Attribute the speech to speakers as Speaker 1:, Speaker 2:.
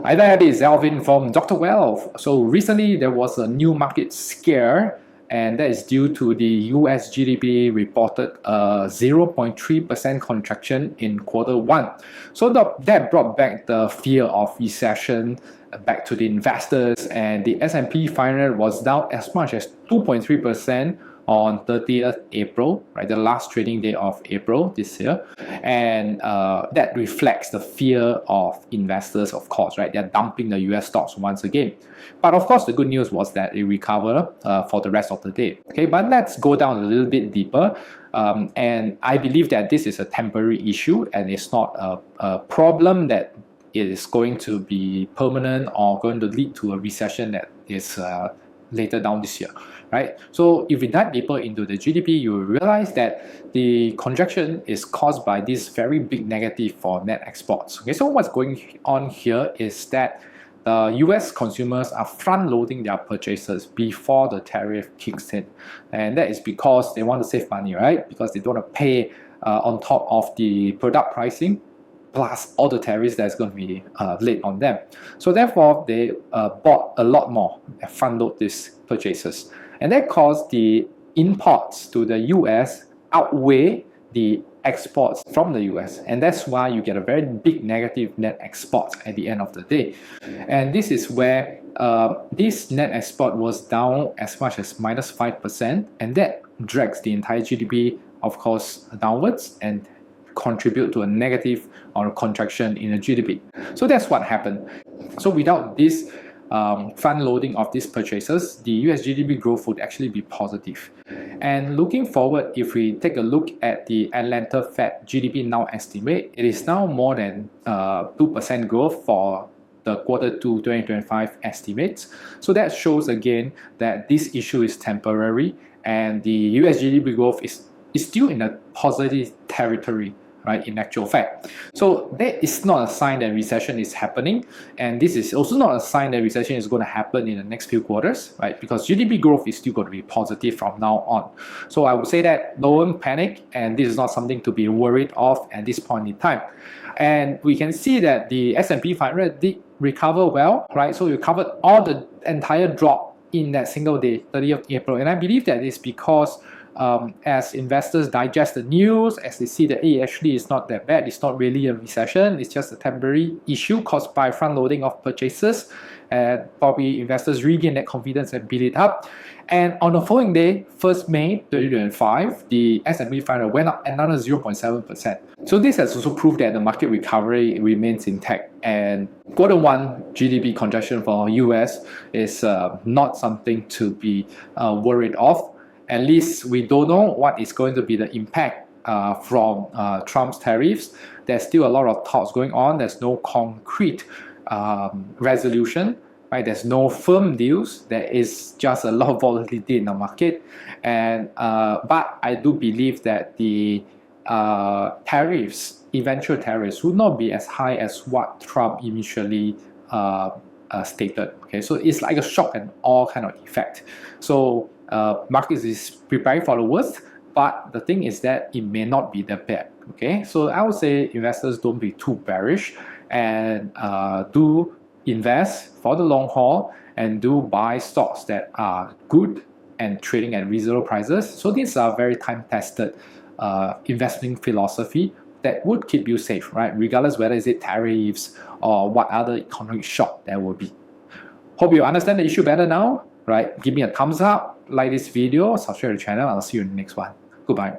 Speaker 1: Hi there, this is Alvin from Dr. Wealth. So recently there was a new market scare, and that is due to the US GDP reported a 0.3% contraction in Q1. So that brought back the fear of recession back to the investors, and the S&P 500 was down as much as 2.3% on 30th April, right, the last trading day of April this year. And that reflects the fear of investors, of course, right? They're dumping the US stocks once again. But of course, the good news was that it recovered for the rest of the day. Okay, but let's go down a little bit deeper. And I believe that this is a temporary issue, and it's not a problem that is going to be permanent or going to lead to a recession that is later down this year, right? So if we dive deeper into the GDP, you will realize that the contraction is caused by this very big negative for net exports. Okay, so what's going on here is that the US consumers are front-loading their purchases before the tariff kicks in, and that is because they want to save money, right? Because they don't want to pay on top of the product pricing plus all the tariffs that's going to be laid on them. So therefore, they bought a lot more and front-load these purchases. And that caused the imports to the US outweigh the exports from the US. And that's why you get a very big negative net export at the end of the day. And this is where this net export was down as much as -5%. And that drags the entire GDP, of course, downwards and contribute to a negative or a contraction in the GDP. So that's what happened. So without this front loading of these purchases, the US GDP growth would actually be positive. And looking forward, if we take a look at the Atlanta Fed GDP now estimate, it is now more than 2% growth for the Q2 2025 estimates. So that shows again that this issue is temporary, and the US GDP growth is still in a positive territory, right, in actual fact. So that is not a sign that recession is happening, and this is also not a sign that recession is going to happen in the next few quarters, right, because GDP growth is still going to be positive from now on. So I would say that don't panic, and this is not something to be worried of at this point in time. And we can see that the S&P 500 did recover well, right? So we covered all the entire drop in that single day, 30th April, and I believe that is because as investors digest the news, as they see that actually it's not that bad, it's not really a recession, it's just a temporary issue caused by front loading of purchases, and probably investors regain that confidence and build it up. And on the following day, 1st May 2025, the S&P 500 went up another 0.7%. So this has also proved that the market recovery remains intact, and Q1 GDP contraction for US is not something to be worried of. At least we don't know what is going to be the impact from Trump's tariffs. There's still a lot of talks going on. There's no concrete resolution, right? There's no firm deals. There is just a lot of volatility in the market. And but I do believe that the tariffs, eventual tariffs, would not be as high as what Trump initially stated. Okay, so it's like a shock and awe kind of effect. So markets is preparing for the worst, but the thing is that it may not be that bad. Okay, so I would say investors don't be too bearish, and do invest for the long haul, and do buy stocks that are good and trading at reasonable prices. So these are very time-tested investment philosophy that would keep you safe, right? Regardless whether it's tariffs or what other economic shock there will be. Hope you understand the issue better now, right? Give me a thumbs up, like this video, subscribe to the channel. I'll see you in the next one. Goodbye.